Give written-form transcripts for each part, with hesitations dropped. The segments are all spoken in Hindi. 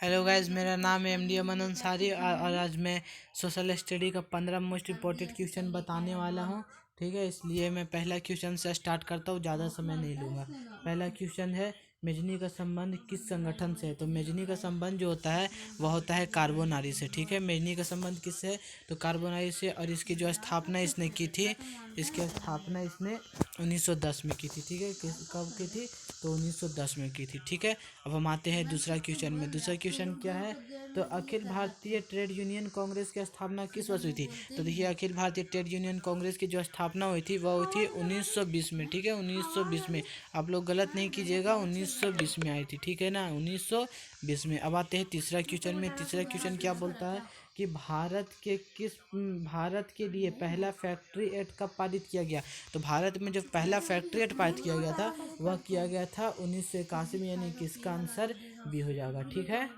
हेलो गाइस, मेरा नाम है एमडी अमन अंसारी और आज मैं सोशल स्टडी का 15 मोस्ट इम्पोर्टेंट क्वेश्चन बताने वाला हूं। ठीक है, इसलिए मैं पहला क्वेश्चन से स्टार्ट करता हूं, ज़्यादा समय नहीं लूँगा। पहला क्वेश्चन है, मेजनी का संबंध किस संगठन से है? तो मेजनी का संबंध जो होता है वह होता है कार्बोनारी से। ठीक है, मेजनी का संबंध किससे है? तो कार्बोनारी से। और इसकी जो स्थापना इसने की थी, इसकी स्थापना इसने 1910 में की थी। ठीक है, कब की थी? तो 1910 में की थी। ठीक है, अब हम आते हैं दूसरा क्वेश्चन में। दूसरा क्वेश्चन क्या है? तो अखिल भारतीय ट्रेड यूनियन कांग्रेस की स्थापना किस वर्ष हुई थी? तो देखिए, अखिल भारतीय ट्रेड यूनियन कांग्रेस की जो स्थापना हुई थी वह हुई थी 1920 में। ठीक है, 1920 में। आप लोग गलत नहीं कीजिएगा, 1920 में आई थी। ठीक है ना, 1920 में। अब आते हैं तीसरा क्वेश्चन में। तीसरा क्वेश्चन क्या बोलता है कि भारत के लिए पहला फैक्ट्री एक्ट कब पारित किया गया? तो भारत में जो पहला फैक्ट्री एक्ट पारित किया गया था वह किया गया था 1981 में, यानी कि इसका आंसर बी हो जाएगा। ठीक है,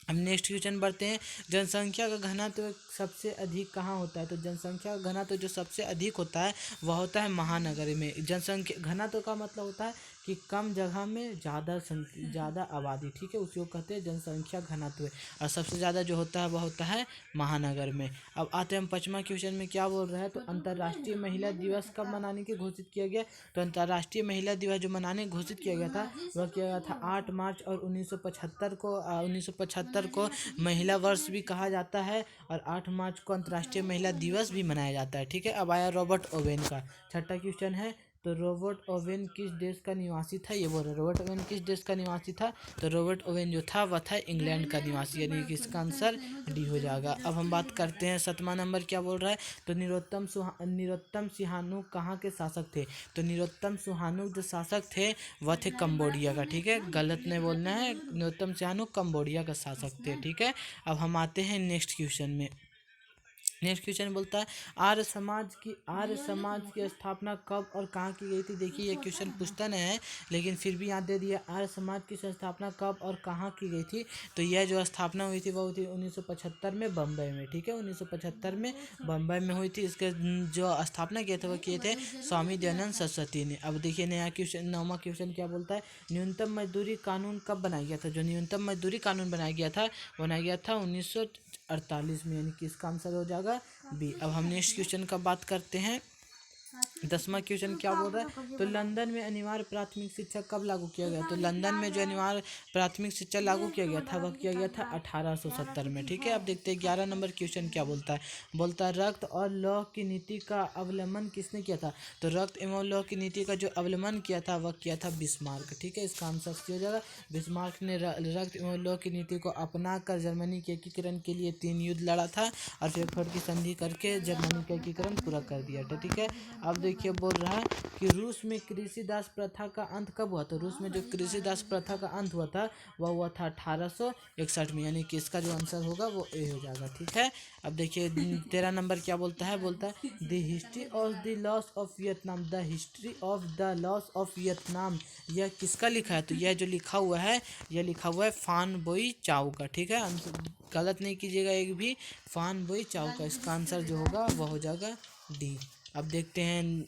अब नेक्स्ट क्वेश्चन बढ़ते हैं। जनसंख्या का घनत्व सबसे अधिक कहाँ होता है? तो जनसंख्या का घनत्व जो सबसे अधिक होता है वह होता है महानगर में। जनसंख्या घनत्व का मतलब होता है कि कम जगह में ज़्यादा आबादी। ठीक है, उसको कहते हैं जनसंख्या घनत्व। और सबसे ज़्यादा जो होता है वह होता है महानगर में। अब आते हैं हम पाँचवा क्वेश्चन में। क्या बोल रहा है? तो अंतर्राष्ट्रीय महिला दिवस कब मनाने की घोषित किया गया? तो अंतर्राष्ट्रीय महिला दिवस जो मनाने घोषित किया गया था वह किया गया था 8 मार्च। और 1975 को महिला वर्ष भी कहा जाता है, और 8 मार्च को अंतर्राष्ट्रीय महिला दिवस भी मनाया जाता है। ठीक है, अब आया रॉबर्ट ओवेन का छठा क्वेश्चन है। तो रॉबर्ट ओवेन किस देश का निवासी था? ये बोल रहे रॉबर्ट ओवेन किस देश का निवासी था? तो रॉबर्ट ओवेन जो था वह था इंग्लैंड का निवासी, यानी कि इसका आंसर डी हो जाएगा। अब हम बात करते हैं 7वां नंबर। क्या बोल रहा है? तो नरोत्तम सिहानु कहाँ के शासक थे? तो नरोत्तम सिहानु जो शासक थे वह थे कंबोडिया का। ठीक है, गलत नहीं बोलना है, नरोत्तम सिहानु कंबोडिया का शासक थे। ठीक है, अब हम आते हैं नेक्स्ट क्वेश्चन में। नेक्स्ट क्वेश्चन बोलता है, आर्य समाज की स्थापना कब और कहाँ की गई थी? देखिए, ये क्वेश्चन पूछता नहीं है लेकिन फिर भी यहाँ दे दिया, आर्य समाज की स्थापना कब और कहाँ की गई थी? तो यह जो स्थापना हुई थी वह हुई थी 1975 में बम्बई में। ठीक है, 1975 में बम्बई में हुई थी। इसके जो स्थापना किए थे वह किए थे स्वामी दयानंद सरस्वती ने। अब देखिए नया क्वेश्चन, 9वां क्वेश्चन क्या बोलता है? न्यूनतम मजदूरी कानून कब बनाया गया था? जो न्यूनतम मजदूरी कानून बनाया गया था 1948 में, यानी कि इसका आंसर हो जाएगा बी। अब हम नेक्स्ट क्वेश्चन का बात करते हैं। 10वां क्वेश्चन क्या बोल रहा है? तो लंदन में अनिवार्य प्राथमिक शिक्षा कब लागू किया गया? तो लंदन में जो अनिवार्य प्राथमिक शिक्षा लागू किया गया था वह किया गया था 1870 में। ठीक है, अब देखते हैं 11 नंबर क्वेश्चन क्या बोलता है। बोलता है, रक्त और लौह की नीति का अवलंबन किसने किया था? तो रक्त एवं लौह की नीति का जो अवलंबन किया था वह किया था बिस्मार्क। ठीक है, इसका आंसर हो जाएगा बिस्मार्क ने रक्त एवं लौह की नीति को अपना कर जर्मनी के एकीकरण के लिए 3 युद्ध लड़ा था, और फ्रैंकफर्ट की संधि करके जर्मनी का एकीकरण पूरा कर दिया था। ठीक है, अब देखिए बोल रहा है कि रूस में कृषि दास प्रथा का अंत कब हुआ? तो रूस में जो कृषि दास प्रथा का अंत हुआ था वह हुआ था 1861 में, यानी कि इसका जो आंसर होगा वो ए हो जाएगा। ठीक है, अब देखिए 13 नंबर क्या बोलता है? बोलता है, the history of the loss of Vietnam. The history of the loss of Vietnam, यह किसका लिखा है? तो यह जो लिखा हुआ है यह लिखा हुआ है फान बोई चाउ का। ठीक है, गलत नहीं कीजिएगा एक भी, फान बोई चाउ का। इसका आंसर जो होगा वह हो जाएगा डी। अब देखते हैं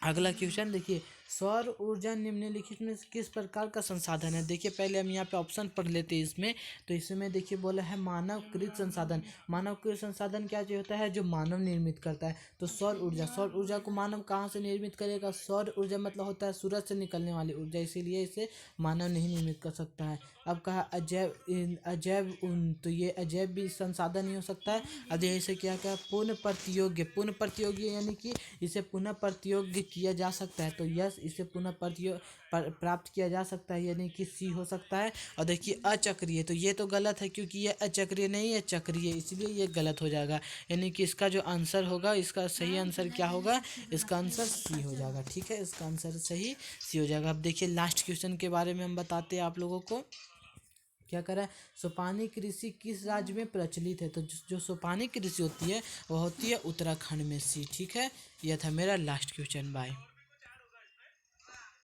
अगला क्वेश्चन। देखिए, सौर ऊर्जा निम्नलिखित में किस प्रकार का संसाधन है? देखिए, पहले हम यहाँ पे ऑप्शन पढ़ लेते हैं इसमें। तो इसमें देखिए बोला है मानवकृत संसाधन। मानवकृत संसाधन क्या जो होता है? जो मानव निर्मित करता है। तो सौर ऊर्जा को मानव कहाँ से निर्मित करेगा? सौर ऊर्जा मतलब होता है सूरज से निकलने वाली ऊर्जा, इसीलिए इसे मानव नहीं निर्मित कर सकता है। अब कहा अजैव तो ये अजैव भी संसाधन ही हो सकता है। अब जैसे क्या क्या पुनः प्रतियोग्य, यानी कि इसे पुनः प्रतियोग्य किया जा सकता है। तो यस, इसे पुनः प्राप्त किया जा सकता है, यानी कि सी हो सकता है। और देखिए अचक्रीय, तो ये तो गलत है क्योंकि ये अचक्रीय नहीं है, चक्रीय, इसलिए ये गलत हो जाएगा। यानी कि इसका जो आंसर होगा, इसका सही आंसर क्या होगा? इसका आंसर सी हो जाएगा। ठीक है, इसका आंसर सही सी हो जाएगा। अब देखिए लास्ट क्वेश्चन के बारे में हम बताते हैं आप लोगों को। क्या करा है? सोपानी कृषि किस राज्य में प्रचलित है? तो जो सोपानी कृषि होती है वह होती है उत्तराखंड में। सी। ठीक है, यह था मेरा लास्ट क्वेश्चन। बाय।